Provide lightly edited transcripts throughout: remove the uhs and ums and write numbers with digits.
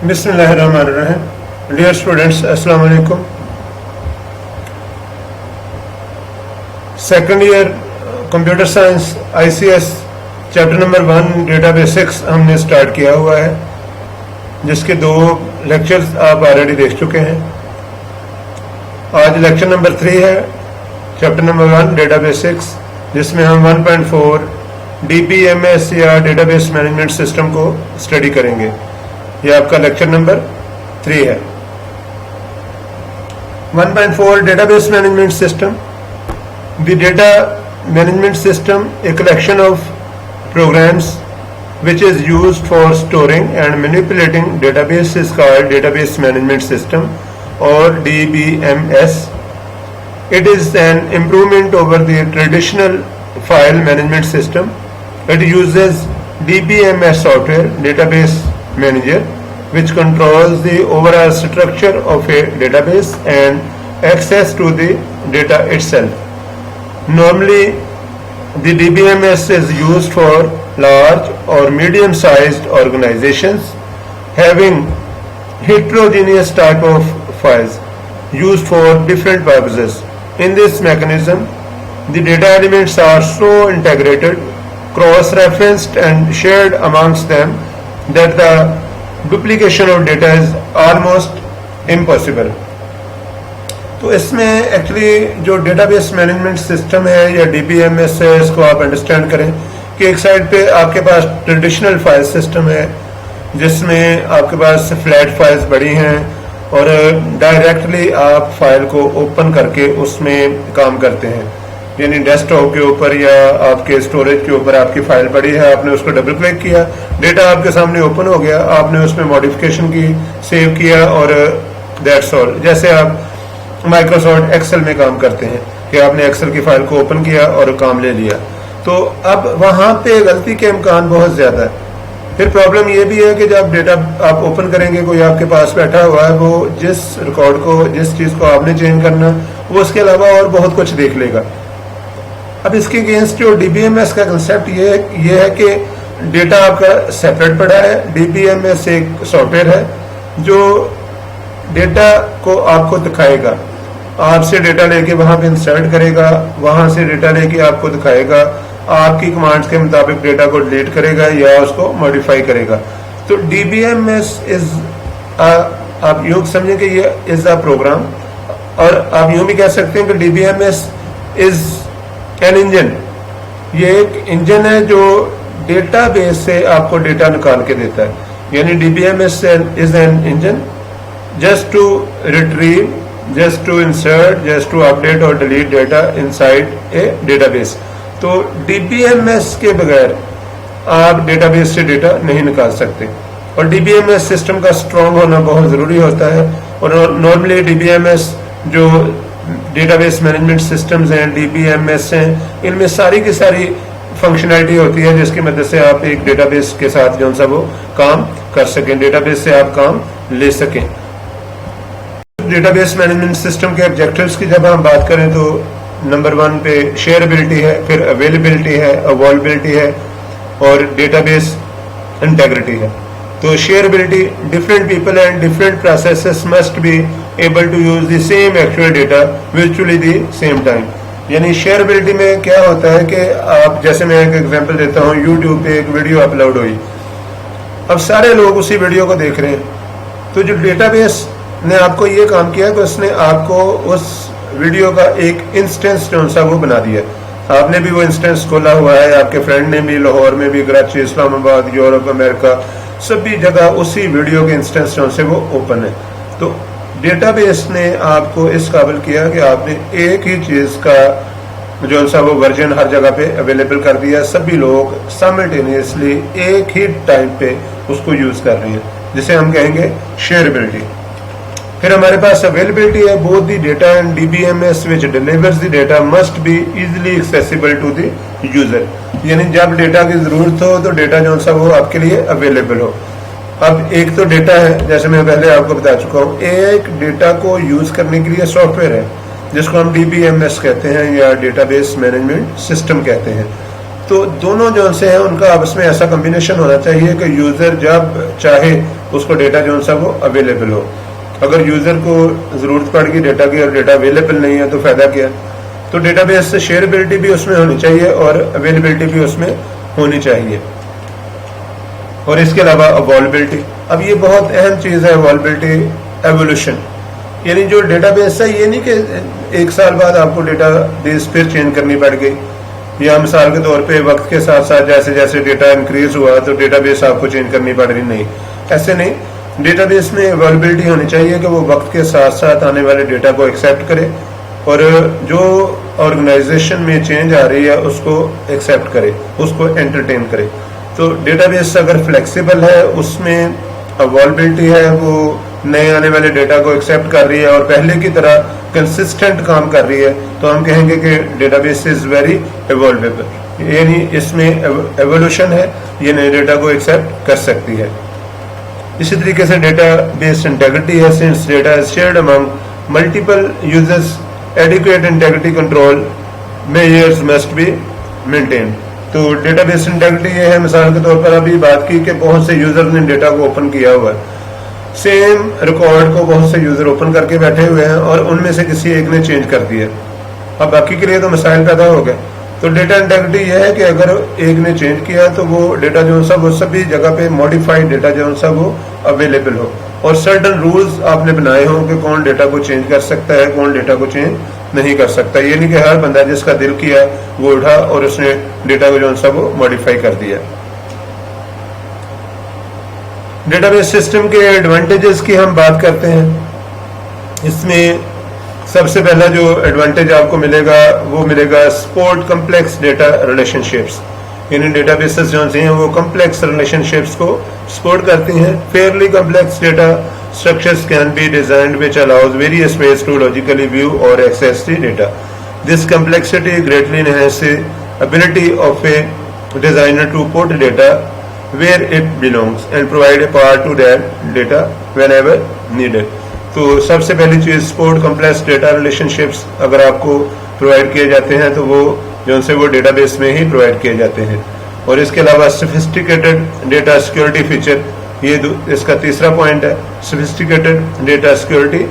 बिस्मिल्लाहिर्रहमानिर्रहीम। Dear students, अस्सलाम वालेकुम। Second year computer science ICS chapter number 1 data basics हमने स्टार्ट किया हुआ है, जिसके 2 लेक्चर्स आप ऑलरेडी देख चुके हैं। आज लेक्चर नंबर 3 है, चैप्टर नंबर 1 डेटा बेसिक्स, जिसमें हम 1.4 DBMS या डेटाबेस मैनेजमेंट सिस्टम को स्टडी करेंगे। यह आपका लेक्चर नंबर 3 है। 1.4 database management system. The data management system a collection of programs which is used for storing and manipulating database is called database management system or DBMS. It is an improvement over the traditional file management system. It uses DBMS software, database manager, which controls the overall structure of a database and access to the data itself. Normally, the DBMS is used for large or medium-sized organizations having heterogeneous type of files used for different purposes. In this mechanism, the data elements are so integrated, cross-referenced and shared amongst them that the duplication of data is almost impossible. तो इसमें actually जो database management system है या DBMS है, इसको आप understand करें कि एक साइड पे आपके पास ट्रेडिशनल फाइल सिस्टम है, जिसमें आपके पास फ्लैट फाइल्स बड़ी हैं और डायरेक्टली आप फाइल को ओपन करके उसमें काम करते हैं। यानी डेस्कटॉप के ऊपर या आपके स्टोरेज के ऊपर आपकी फाइल पड़ी है, आपने उसको डबल क्लिक किया, डेटा आपके सामने ओपन हो गया, आपने उसमें मॉडिफिकेशन की, सेव किया और दैट्स ऑल। जैसे आप माइक्रोसॉफ्ट एक्सेल में काम करते हैं कि आपने एक्सेल की फाइल को ओपन किया और काम ले लिया, तो अब वहां पे गलती के इम्कान बहुत ज्यादा है। फिर प्रॉब्लम ये भी है कि जब डेटा आप ओपन करेंगे, कोई आपके पास बैठा हुआ है, वो जिस रिकॉर्ड को, जिस चीज को आपने चेंज करना, वो उसके अलावा और बहुत कुछ देख लेगा। अब इसके अगेंस्ट जो DBMS का कंसेप्ट ये है कि डेटा आपका सेपरेट पड़ा है। DBMS एक सॉफ्टवेयर है जो डेटा को आपको दिखाएगा, आपसे डेटा लेके वहां पे इंसर्ट करेगा, वहां से डेटा लेके आपको दिखाएगा, आपकी कमांड्स के मुताबिक डेटा को डिलीट करेगा या उसको मॉडिफाई करेगा। तो DBMS इज, आप यूं समझें कि ये इज अ प्रोग्राम, और आप यूं भी कह सकते हैं कि DBMS इज एन इंजन। ये एक इंजन है जो डेटाबेस से आपको डेटा निकाल के देता है। यानी DBMS is an engine just to retrieve, just to insert, just to update और delete data inside a database. तो DBMS के बगैर आप डेटाबेस से डेटा नहीं निकाल सकते, और DBMS सिस्टम का स्ट्रांग होना बहुत जरूरी होता है। और नॉर्मली DBMS जो डेटाबेस मैनेजमेंट सिस्टम्स हैं, DBMS हैं, इनमें सारी की सारी फंक्शनैलिटी होती है जिसकी मदद से आप एक डेटाबेस के साथ जो सा वो काम कर सकें, डेटाबेस से आप काम ले सकें। डेटाबेस मैनेजमेंट सिस्टम के ऑब्जेक्टिव्स की जब हम बात करें तो नंबर 1 पे शेयरबिलिटी है, फिर अवेलेबिलिटी है, अवॉल्बिलिटी है और डेटाबेस इंटेग्रिटी है। तो shareability, different people and different processes must be able to use the same actual data virtually the same time. यानी शेयरबिलिटी में क्या होता है कि आप, जैसे मैं एक एग्जांपल देता हूँ, यूट्यूब पे एक वीडियो अपलोड हुई, अब सारे लोग उसी वीडियो को देख रहे हैं, तो जो डेटाबेस ने आपको ये काम किया कि उसने आपको उस वीडियो का एक इंस्टेंस जो सा वो बना दिया। आपने भी वो इंस्टेंस खोला हुआ है, आपके फ्रेंड ने भी, लाहौर में भी, कराची, इस्लामाबाद, यूरोप, अमेरिका, सभी जगह उसी वीडियो के इंस्टेंस जो से वो ओपन है। तो डेटाबेस ने आपको इस काबिल किया कि आपने एक ही चीज का जो सा वो वर्जन हर जगह पे अवेलेबल कर दिया, सभी लोग साइमल्टेनियसली एक ही टाइम पे उसको यूज कर रहे हैं, जिसे हम कहेंगे शेयरबिलिटी। फिर हमारे पास अवेलेबिलिटी है, both the data and DBMS which delivers the data must be easily accessible to the user। यानी जब डेटा की जरूरत हो तो डेटा जो सा वो आपके लिए अवेलेबल हो। अब एक तो डेटा है, जैसे मैं पहले आपको बता चुका हूँ, एक डेटा को यूज करने के लिए सॉफ्टवेयर है जिसको हम DBMS कहते हैं या डेटाबेस मैनेजमेंट सिस्टम कहते हैं। तो दोनों जो से हैं उनका आपस में ऐसा कम्बिनेशन होना चाहिए कि यूजर जब चाहे उसको डेटा जो सा वो अवेलेबल हो। अगर यूजर को जरूरत पड़ गई डेटा की और डेटा अवेलेबल नहीं है तो फायदा क्या। तो डेटाबेस से शेयरेबिलिटी भी उसमें होनी चाहिए और अवेलेबिलिटी भी उसमें होनी चाहिए। और इसके अलावा अवेलेबिलिटी, अब ये बहुत अहम चीज है अवेलेबिलिटी, एवोल्यूशन, यानी जो डेटाबेस है ये नहीं कि एक साल बाद आपको डेटाबेस फिर चेंज करनी पड़ गई, या मिसाल के तौर पे वक्त के साथ साथ जैसे जैसे डेटा इंक्रीज हुआ तो डेटाबेस आपको चेंज करनी पड़ रही, नहीं ऐसे नहीं। डेटाबेस में अवेलेबिलिटी होनी चाहिए कि वो वक्त के साथ साथ आने वाले डेटा को एक्सेप्ट करे और जो ऑर्गेनाइजेशन में चेंज आ रही है उसको एक्सेप्ट करे, उसको एंटरटेन करे। तो डेटाबेस अगर फ्लेक्सिबल है, उसमें अवेलेबिलिटी है, वो नए आने वाले डेटा को एक्सेप्ट कर रही है और पहले की तरह कंसिस्टेंट काम कर रही है, तो हम कहेंगे कि डेटाबेस इज वेरी एवोल्वेबल, यानी इसमें एवोल्यूशन है, ये नए डेटा को एक्सेप्ट कर सकती है। इसी तरीके से डेटाबेस इंटेग्रिटी है, since data is shared among multiple users, adequate integrity control measures must be maintained. तो डेटाबेस इंटेग्रिटी ये है, मिसाल के तौर पर अभी बात की कि बहुत से यूजर ने डेटा को ओपन किया हुआ है, सेम रिकॉर्ड को बहुत से यूजर ओपन करके बैठे हुए हैं और उनमें से किसी एक ने चेंज कर दिया, अब बाकी के लिए तो मसाइल पैदा हो गए। तो डेटा इंटेग्रिटी यह है कि अगर एक ने चेंज किया तो वो डेटा जो सा वो सभी जगह पे मॉडिफाइड डेटा जो सा वो अवेलेबल हो, और सर्टन रूल्स आपने बनाए हों कि कौन डेटा को चेंज कर सकता है, कौन डेटा को चेंज नहीं कर सकता। ये नहीं कि हर बंदा जिसका दिल किया वो उठा और उसने डेटा को जो सा वो मॉडिफाई कर दिया। डेटाबेस सिस्टम के एडवांटेजेस की हम बात करते हैं। इसमें सबसे पहला जो एडवांटेज आपको मिलेगा वो मिलेगा सपोर्ट कम्प्लेक्स डेटा रिलेशनशिप्स, यानी डेटाबेसेस जो हैं वो कम्प्लेक्स रिलेशनशिप्स को सपोर्ट करती हैं। Fairly complex data structures can be designed which allows various ways to logically view और access the data. This complexity greatly enhances ability of a designer to put data where it belongs and provide a path to that data whenever needed। तो सबसे पहली चीज support complex data relationships अगर आपको provide किए जाते हैं तो वो जो से वो डेटाबेस में ही प्रोवाइड किए जाते हैं। और इसके अलावा सोफिस्टिकेटेड डेटा सिक्योरिटी फीचर, ये इसका तीसरा पॉइंट है, sophisticated data security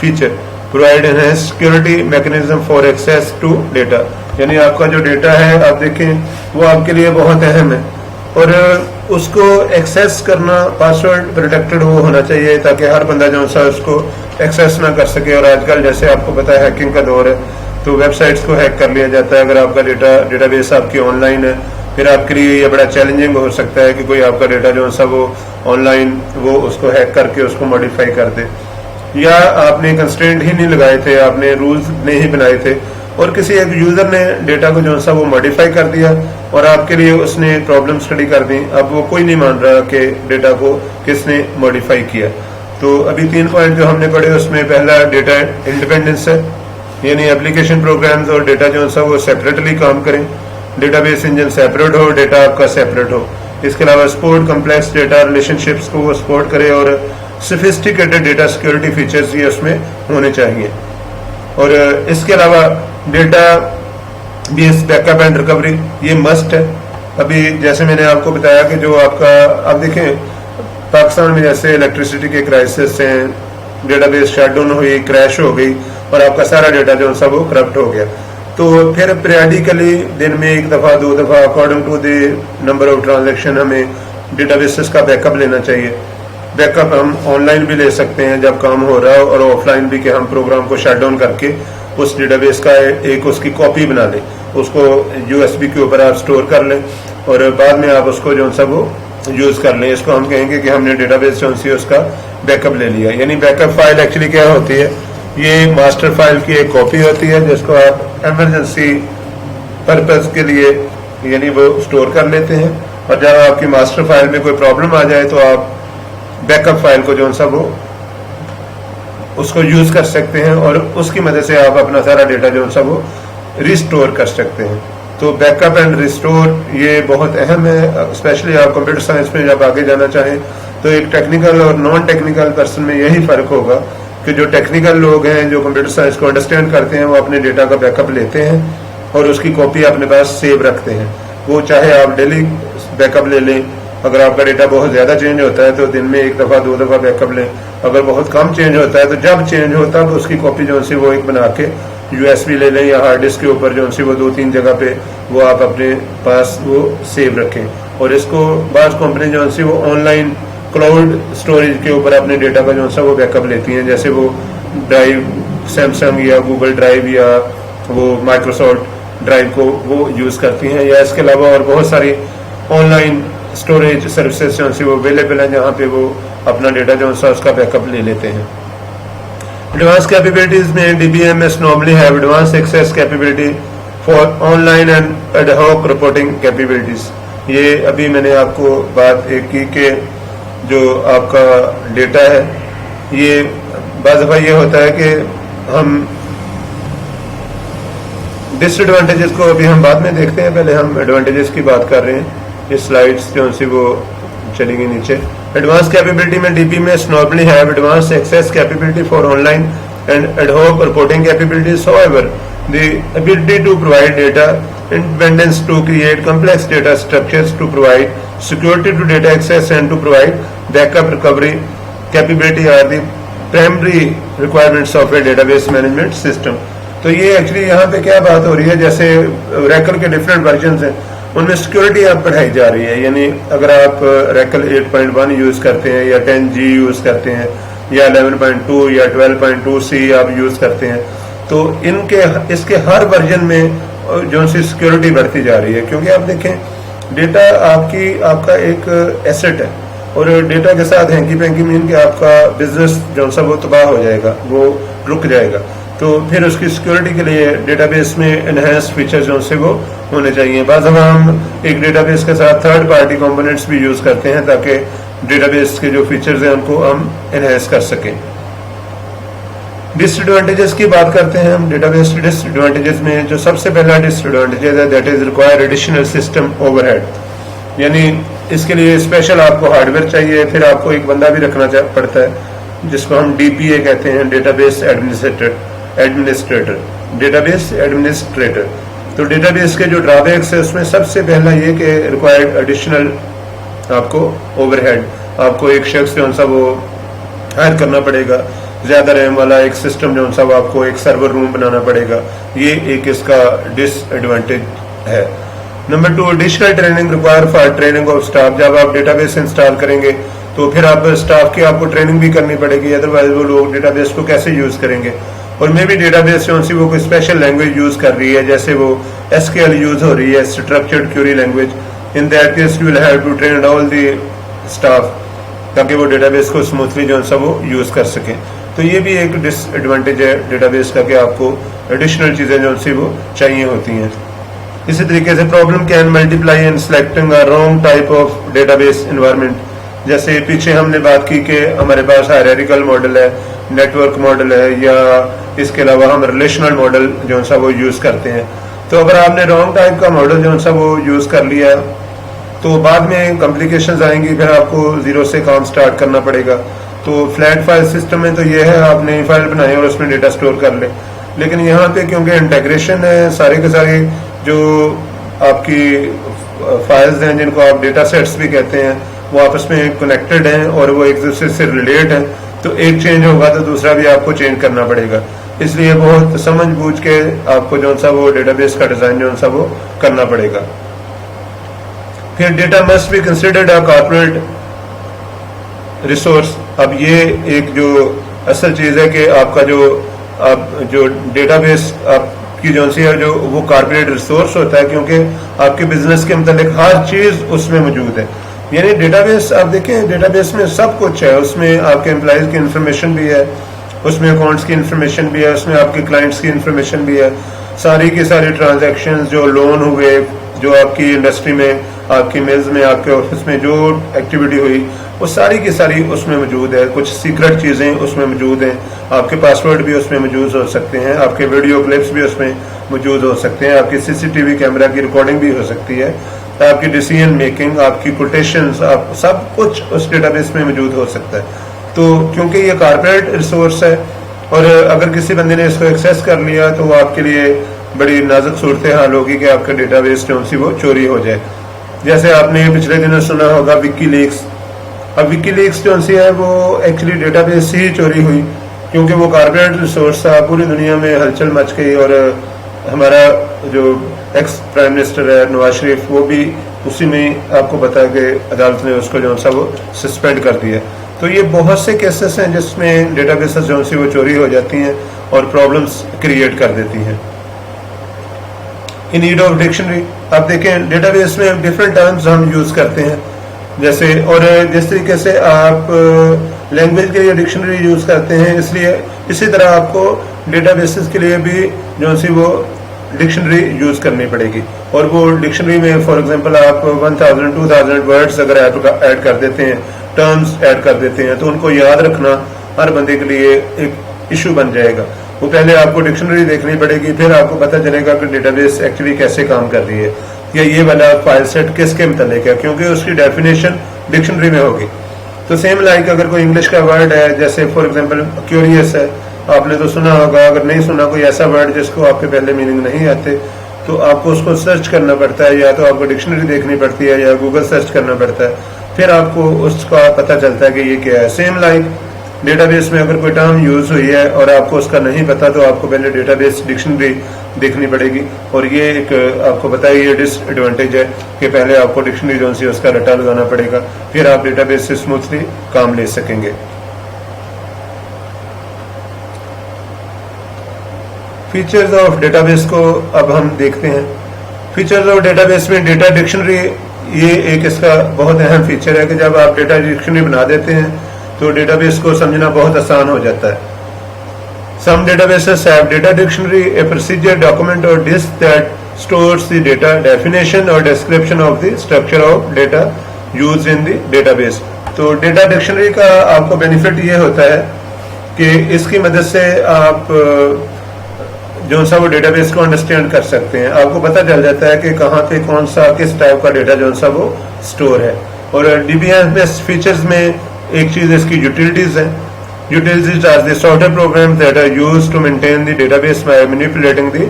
feature provide enhanced security mechanism for access to data, यानी आपका जो डेटा है आप देखें वो आपके लिए बहुत अहम है और उसको एक्सेस करना पासवर्ड प्रोटेक्टेड वो होना चाहिए ताकि हर बंदा जो सा उसको एक्सेस ना कर सके। और आजकल जैसे आपको पता है हैकिंग का दौर है, तो वेबसाइट्स को हैक कर लिया जाता है। अगर आपका डेटाबेस आपकी ऑनलाइन है फिर आपके लिए ये बड़ा चैलेंजिंग हो सकता है कि कोई आपका डेटा जो सा वो ऑनलाइन वो उसको हैक करके उसको मॉडिफाई कर दे, या आपने कंस्ट्रेंट ही नहीं लगाए थे, आपने रूल्स नहीं बनाए थे और किसी एक यूजर ने डेटा को जो सा वो मॉडिफाई कर दिया और आपके लिए उसने प्रॉब्लम स्टडी कर दी। अब वो कोई नहीं मान रहा कि डेटा को किसने मॉडिफाई किया। तो अभी 3 पॉइंट जो हमने पढ़े उसमें पहला डेटा इंडिपेंडेंस है, यानी एप्लीकेशन प्रोग्राम्स और डेटा जो सा वो सेपरेटली काम करें, डेटाबेस इंजन सेपरेट हो, डेटा आपका सेपरेट हो। इसके अलावा सपोर्ट कम्प्लेक्स डेटा रिलेशनशिप्स को वो सपोर्ट करे और सोफिस्टिकेटेड डेटा सिक्योरिटी फीचर्स ये उसमें होने चाहिए। और इसके अलावा data base backup and recovery ये मस्ट है। अभी जैसे मैंने आपको बताया कि जो आपका आप देखें पाकिस्तान में जैसे इलेक्ट्रिसिटी के क्राइसिस हैं, डेटाबेस शटडाउन हुई, क्रैश हो गई और आपका सारा डेटा जो सब वो करप्ट हो गया, तो फिर पीरियडिकली दिन में 1 दफा 2 दफा according to the number of transaction हमें डेटाबेसेस का बैकअप लेना चाहिए। बैकअप हम ऑनलाइन भी ले सकते हैं जब काम हो रहा हो और ऑफलाइन भी कि हम प्रोग्राम को शट डाउन करके उस डेटाबेस का एक उसकी कॉपी बना लें, उसको यूएसबी के ऊपर आप स्टोर कर लें और बाद में आप उसको जो सा वो यूज कर लें। इसको हम कहेंगे कि हमने डेटाबेस जो सी उसका बैकअप ले लिया। यानी बैकअप फाइल एक्चुअली क्या होती है, ये मास्टर फाइल की एक कॉपी होती है जिसको आप इमरजेंसी पर्पज के लिए यानी वो स्टोर कर लेते हैं और जब आपकी मास्टर फाइल में कोई प्रॉब्लम आ जाए तो आप बैकअप फाइल को जो सा वो उसको यूज कर सकते हैं और उसकी मदद से आप अपना सारा डेटा जो सा वो रिस्टोर कर सकते हैं। तो बैकअप एंड रिस्टोर ये बहुत अहम है, स्पेशली आप कंप्यूटर साइंस में जब आगे जाना चाहें तो एक टेक्निकल और नॉन टेक्निकल पर्सन में यही फर्क होगा कि जो टेक्निकल लोग हैं जो कंप्यूटर साइंस को अंडरस्टैंड करते हैं वो अपने डेटा का बैकअप लेते हैं और उसकी कॉपी अपने पास सेव रखते हैं। वो चाहे आप डेली बैकअप ले लें, अगर आपका डेटा बहुत ज़्यादा चेंज होता है तो दिन में 1 दफ़ा 2 दफ़ा बैकअप लें, अगर बहुत कम चेंज होता है तो जब चेंज होता है तो उसकी कॉपी जो सी वो एक बना के USB ले लें या हार्ड डिस्क के ऊपर जो सी वो 2-3 जगह पे वो आप अपने पास वो सेव रखें। और इसको बाज़ कंपनी जो सी वो ऑनलाइन क्लाउड स्टोरेज के ऊपर अपने डेटा का जो सा वो बैकअप लेती हैं, जैसे वो ड्राइव सैमसंग या गूगल ड्राइव या वो माइक्रोसॉफ्ट ड्राइव को वो यूज़ करती हैं, या इसके अलावा और बहुत सारी ऑनलाइन स्टोरेज सर्विसेज जो सी वो अवेलेबल हैं जहाँ पे वो अपना डेटा जो सा उसका बैकअप ले लेते हैं। एडवांस कैपेबिलिटीज में DBMS normally have advance access capability for online and ad hoc reporting capabilities. ये अभी मैंने आपको बात एक की कि जो आपका डेटा है ये बाज़ दफ़ा ये होता है कि हम डिसएडवांटेजेस को अभी हम बाद में देखते हैं, पहले हम एडवांटेजेस की बात कर रहे हैं। ये स्लाइड्स जो सी वो चलेंगी नीचे। एडवांस कैपेबिलिटी में DBMS normally have advance access capability for online and ad hoc reporting capabilities, however the ability to provide data independence to create complex data structures, to provide security to data access and to provide backup recovery capability are the primary requirements of a database management system। तो ये actually यहाँ पे क्या बात हो रही है, जैसे Oracle के डिफरेंट वर्जन हैं उनमें सिक्योरिटी आप बढ़ाई जा रही है। यानी अगर आप Oracle 8.1 यूज़ करते हैं या 10G यूज़ करते हैं या 11.2 या 12.2C आप यूज़ करते हैं तो इनके इसके हर वर्जन में जो सी सिक्योरिटी बढ़ती जा रही है, क्योंकि आप देखें डेटा आपका एक एसेट है और डेटा के साथ हैंकी पैंकी मीन के आपका बिजनेस जो सा वो तबाह हो जाएगा, वो रुक जाएगा। तो फिर उसकी सिक्योरिटी के लिए डेटाबेस में एनहेंस फीचर जो से वो होने चाहिए। बाज़ हम एक डेटाबेस के साथ थर्ड पार्टी कंपोनेंट्स भी यूज़ करते हैं ताकि डेटाबेस के जो फीचर्स हैं उनको हम एनहेंस कर सकें। डिसएडवांटेजेस की बात करते हैं हम। डेटाबेस डिसएडवांटेजेस में जो सबसे पहला डिसएडवांटेज है that is require additional system overhead, यानी इसके लिए स्पेशल आपको हार्डवेयर चाहिए, फिर आपको एक बंदा भी रखना पड़ता है जिसको हम DPA कहते हैं, डेटाबेस एडमिनिस्ट्रेटर, डेटाबेस एडमिनिस्ट्रेटर। तो डेटाबेस के जो ड्रॉबैक्स है उसमें सबसे पहला ये कि रिक्वायर्ड एडिशनल आपको ओवरहेड, आपको एक शख्स जो सा वो हायर करना पड़ेगा, ज़्यादा रैम वाला एक सिस्टम जो सा वो आपको एक सर्वर रूम बनाना पड़ेगा, ये एक इसका डिसएडवांटेज है। Number 2, additional training require for training of staff. जब आप डेटाबेस इंस्टॉल करेंगे तो फिर आप स्टाफ की आपको ट्रेनिंग भी करनी पड़ेगी, अदरवाइज वो लोग डेटाबेस को कैसे यूज़ करेंगे। और मे भी डेटाबेस जो सी वो कोई स्पेशल लैंग्वेज यूज़ कर रही है, जैसे वो SQL यूज़ हो रही है, structured query language, in that case you will have to train all the staff ताकि वो डेटाबेस को स्मूथली जो सा वो यूज़ कर सकें। तो ये भी एक डिसएडवांटेज है डेटाबेस का कि आपको एडिशनल चीज़ें जो सी वो चाहिए होती हैं। इसी तरीके से problem can multiply in selecting a wrong type of database environment. जैसे पीछे हमने बात की कि हमारे पास हायरार्किकल मॉडल है, नेटवर्क मॉडल है, या इसके अलावा हम रिलेशनल मॉडल जो सा वो यूज़ करते हैं। तो अगर आपने रॉन्ग टाइप का मॉडल जो सा वो यूज़ कर लिया तो बाद में कॉम्प्लिकेशंस आएंगी, फिर आपको ज़ीरो से काम स्टार्ट करना पड़ेगा। तो फ्लैट फाइल सिस्टम में तो ये है आप नई फाइल बनाएं और उसमें डेटा स्टोर कर लें, लेकिन यहाँ पे क्योंकि इंटेग्रेशन है, सारे के सारे जो आपकी फाइल्स हैं जिनको आप डेटा सेट्स भी कहते हैं वो आपस में कनेक्टेड हैं और वो एक दूसरे से रिलेट हैं, तो एक चेंज होगा तो दूसरा भी आपको चेंज करना पड़ेगा। इसलिए बहुत समझ बूझ के आपको जो सा वो डेटाबेस का डिज़ाइन जो सा वो करना पड़ेगा। फिर data must be considered a corporate resource. अब ये एक जो असल चीज़ है कि आपका जो डेटाबेस आपकी जो सी है जो वो कॉर्पोरेट रिसोर्स होता है, क्योंकि आपके बिजनेस के मतलब हर चीज़ उसमें मौजूद है। यानी डेटाबेस आप देखें, डेटाबेस में सब कुछ है, उसमें आपके एम्प्लॉइज की इंफॉर्मेशन भी है, उसमें अकाउंट्स की इंफॉर्मेशन भी है, उसमें आपके क्लाइंट्स की इंफॉर्मेशन भी है, सारी की सारी ट्रांजैक्शंस जो लोन हुए, जो आपकी इंडस्ट्री में, आपकी मिल्स में, आपके ऑफिस में जो एक्टिविटी हुई वो सारी की सारी उसमें मौजूद है। कुछ सीक्रेट चीज़ें उसमें मौजूद हैं, आपके पासवर्ड भी उसमें मौजूद हो सकते हैं, आपके वीडियो क्लिप्स भी उसमें मौजूद हो सकते हैं, आपकी CCTV कैमरा की रिकॉर्डिंग भी हो सकती है, आपकी डिसीजन मेकिंग, आपकी कोटेशंस, आप सब कुछ उस डेटाबेस में मौजूद हो सकता है। तो क्योंकि ये कॉर्पोरेट रिसोर्स है और अगर किसी बंदे ने इसको एक्सेस कर लिया तो वो आपके लिए बड़ी नाजुक सूरत हाल होगी कि आपका डेटाबेस जो सी वो चोरी हो जाए। जैसे आपने पिछले दिनों सुना होगा विकीलीक्स। अब विकीलीक्स जो सी है वो एक्चुअली डेटाबेस से ही चोरी हुई, क्योंकि वो कारपोरेट रिसोर्स था, पूरी दुनिया में हलचल मच गई और हमारा जो एक्स प्राइम मिनिस्टर है नवाज शरीफ, वो भी उसी में आपको पता है कि अदालत ने उसको जो सा वो सस्पेंड कर दिया। तो ये बहुत से केसेस हैं जिसमें डेटाबेसेस जो सी वो चोरी हो जाती हैं और प्रॉब्लम्स क्रिएट कर देती हैं। इन नीड ऑफ डिक्शनरी, आप देखें डेटाबेस में डिफरेंट टर्म्स हम यूज करते हैं, जैसे और जिस तरीके से आप लैंग्वेज के लिए डिक्शनरी यूज करते हैं, इसलिए इसी तरह आपको डेटाबेसेस के लिए भी जो सी वो डिक्शनरी यूज करनी पड़ेगी। और वो डिक्शनरी में फॉर एग्जांपल आप 1000-2000 वर्ड्स अगर ऐड कर देते हैं, टर्म्स ऐड कर देते हैं, तो उनको याद रखना हर बंदे के लिए एक इशू बन जाएगा। वो पहले आपको डिक्शनरी देखनी पड़ेगी, फिर आपको पता चलेगा कि डेटाबेस एक्चुअली कैसे काम कर रही है, या ये वाला फाइल सेट किसके मुतालिक है, क्योंकि उसकी डेफिनेशन डिक्शनरी में होगी। तो सेम लाइक अगर कोई इंग्लिश का वर्ड है, जैसे फॉर एग्जांपल क्यूरियस है, आपने तो सुना होगा, अगर नहीं सुना कोई ऐसा वर्ड जिसको आपके पहले मीनिंग नहीं आते, तो आपको उसको सर्च करना पड़ता है, या तो आपको डिक्शनरी देखनी पड़ती है या गूगल सर्च करना पड़ता है, फिर आपको उसका पता चलता है कि ये क्या है। सेम लाइक डेटाबेस में अगर कोई टर्म यूज हुई है और आपको उसका नहीं पता, तो आपको पहले डेटाबेस डिक्शनरी देखनी पड़ेगी। और ये एक आपको पता है ये डिसएडवांटेज है कि पहले आपको डिक्शनरी जो सी उसका रटा लगाना पड़ेगा, फिर आप डेटाबेस से स्मूथली काम ले सकेंगे। फीचर्स ऑफ डेटाबेस को अब हम देखते हैं। फीचर्स ऑफ डेटाबेस में डेटा डिक्शनरी, ये एक इसका बहुत अहम फीचर है कि जब आप डेटा डिक्शनरी बना देते हैं तो डेटाबेस को समझना बहुत आसान हो जाता है। Some databases have data dictionary, a procedure, document or disk that stores the data, definition or description of the structure of data used in the database. तो डेटा डिक्शनरी का आपको बेनिफिट ये होता है कि इसकी मदद से आप जो सा वो डेटाबेस को अंडरस्टैंड कर सकते हैं। आपको पता चल जाता है कि कहाँ पे कौन सा किस टाइप का डेटा जो सा वो स्टोर है। और डीबीएमएस फीचर्स में एक चीज इसकी यूटिलिटीज है। Utilities are the software programs that are used to maintain the database by manipulating the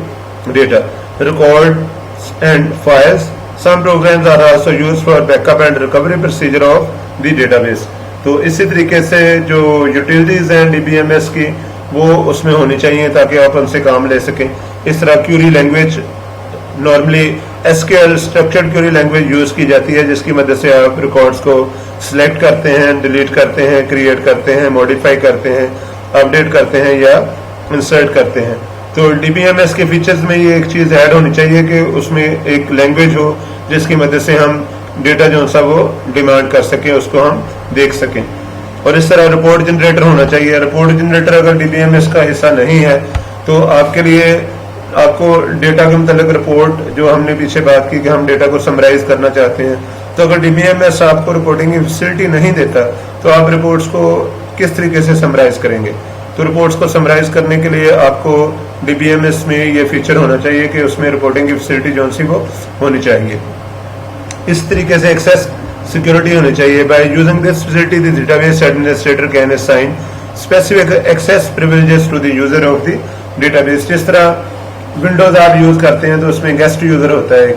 data, records and files. Some programs are also used for backup and recovery procedure of the database. तो इसी तरीके से जो utilities हैं DBMS की वो उसमें होनी चाहिए ताकि आप उनसे काम ले सकें। इस तरह Curie language, normally SQL structured Curie language use की जाती है, जिसकी मदद से आप रिकॉर्ड्स को सिलेक्ट करते हैं, डिलीट करते हैं, क्रिएट करते हैं, मॉडिफाई करते हैं, अपडेट करते हैं या इंसर्ट करते हैं। तो डीबीएमएस के फीचर्स में ये एक चीज ऐड होनी चाहिए कि उसमें एक लैंग्वेज हो जिसकी मदद से हम डेटा जो सा वो डिमांड कर सकें, उसको हम देख सकें। और इस तरह रिपोर्ट जनरेटर होना चाहिए। रिपोर्ट जनरेटर अगर डीबीएमएस का हिस्सा नहीं है तो आपके लिए आपको डेटा के मतलब रिपोर्ट, जो हमने पीछे बात की कि हम डेटा को समराइज करना चाहते हैं, तो अगर डीबीएमएस आपको रिपोर्टिंग की फैसिलिटी नहीं देता तो आप रिपोर्ट्स को किस तरीके से समराइज करेंगे। तो रिपोर्ट्स को समराइज करने के लिए आपको डीबीएमएस में ये फीचर होना चाहिए कि उसमें रिपोर्टिंग की फैसिलिटी जो सी वो होनी चाहिए। इस तरीके से एक्सेस सिक्योरिटी होनी चाहिए। By using this facility the database administrator can assign specific access privileges to the user of the database. जिस तरह विंडोज आप यूज करते हैं तो उसमें गेस्ट यूजर होता है,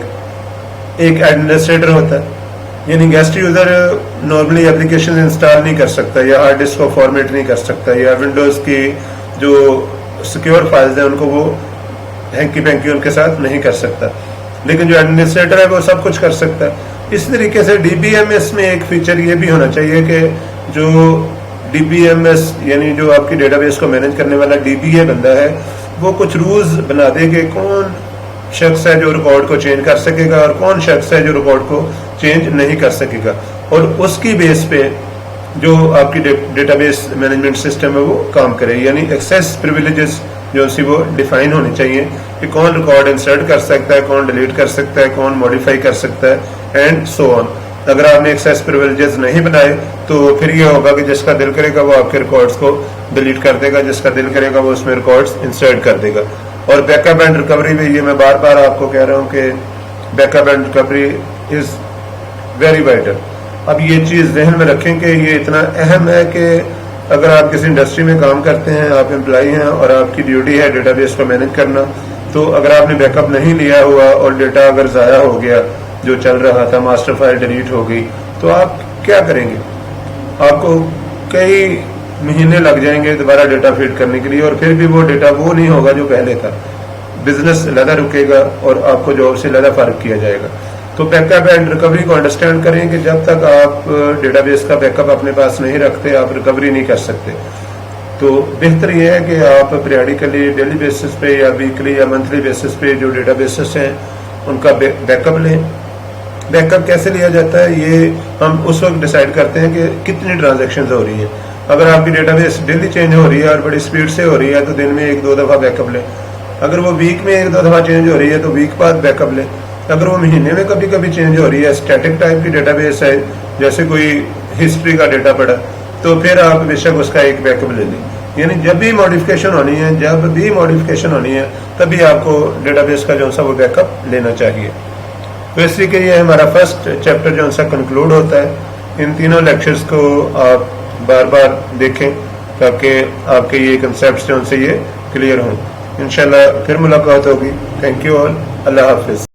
एक एडमिनिस्ट्रेटर होता है, यानी guest user normally application install नहीं कर सकता या हार्ड डिस्क को फॉर्मेट नहीं कर सकता या विंडोज की जो सिक्योर फाइल्स हैं उनको वो हैंकी पैंकी उनके साथ नहीं कर सकता, लेकिन जो एडमिनिस्ट्रेटर है वो सब कुछ कर सकता है। इस तरीके से डीबीएमएस में एक फीचर ये भी होना चाहिए कि जो डीबीएमएस यानी जो आपकी डेटाबेस को मैनेज करने वाला डीबीए बंदा है वो कुछ रूल्स बना दे कि कौन शख्स है जो रिकॉर्ड को चेंज कर सकेगा और कौन शख्स है जो रिकॉर्ड को चेंज नहीं कर सकेगा, और उसकी बेस पे जो आपकी डेटाबेस मैनेजमेंट सिस्टम है वो काम करे। यानी एक्सेस प्रिविलेजेस जो सी वो डिफाइन होनी चाहिए कि कौन रिकॉर्ड इंसर्ट कर सकता है, कौन डिलीट कर सकता है, कौन मॉडिफाई कर सकता है एंड सो ऑन। अगर आपने एक्सेस प्रिविलेजेस नहीं बनाए तो फिर ये होगा कि जिसका दिल करेगा वो आपके रिकॉर्ड्स को डिलीट कर देगा, जिसका दिल करेगा वो उसमें रिकॉर्ड्स इंसर्ट कर देगा। और बैकअप एंड रिकवरी में ये मैं बार बार आपको कह रहा हूँ कि backup and recovery is very vital. अब ये चीज़ ध्यान में रखें कि ये इतना अहम है कि अगर आप किसी इंडस्ट्री में काम करते हैं, आप एम्प्लॉई हैं और आपकी ड्यूटी है डेटाबेस को मैनेज करना, तो अगर आपने बैकअप नहीं लिया हुआ और डेटा अगर ज़ाया हो गया, जो चल रहा था, मास्टर फाइल डिलीट हो गई, तो आप क्या करेंगे? आपको कई महीने लग जाएंगे दोबारा डेटा फीड करने के लिए, और फिर भी वो डेटा वो नहीं होगा जो पहले था। बिजनेस लहदा रुकेगा और आपको जॉब से लहदा फर्क किया जाएगा। तो बैकअप एंड रिकवरी को अंडरस्टैंड करें कि जब तक आप डेटाबेस का बैकअप अपने पास नहीं रखते, आप रिकवरी नहीं कर सकते। तो बेहतर यह है कि आप पीरियडिकली, डेली बेसिस पे या वीकली या मंथली बेसिस पे जो डेटाबेसेस हैं उनका बैकअप लें। बैकअप कैसे लिया जाता है, ये हम उस वक्त डिसाइड करते हैं कि कितनी ट्रांजैक्शंस हो रही हैं। अगर आपकी डेटाबेस डेली चेंज हो रही है और बड़ी स्पीड से हो रही है तो दिन में 1-2 दफ़ा बैकअप लें। अगर वो वीक में 1-2 दफ़ा चेंज हो रही है तो वीक बाद बैकअप लें। अगर वो महीने में कभी कभी चेंज हो रही है, स्टैटिक टाइप की डेटाबेस है, जैसे कोई हिस्ट्री का डेटा पड़ा, तो फिर आप बेशक उसका एक बैकअप ले लें। यानी जब भी मॉडिफिकेशन होनी है तभी आपको डेटाबेस का जो सा वो बैकअप लेना चाहिए। तो इसी के लिए हमारा फर्स्ट चैप्टर जो सा कंक्लूड होता है। इन तीनों लेक्चर्स को आप बार बार देखें ताकि आपके ये कंसेप्ट जो से ये क्लियर हों। इंशाल्लाह फिर मुलाकात होगी। Thank you all. Allah Hafiz.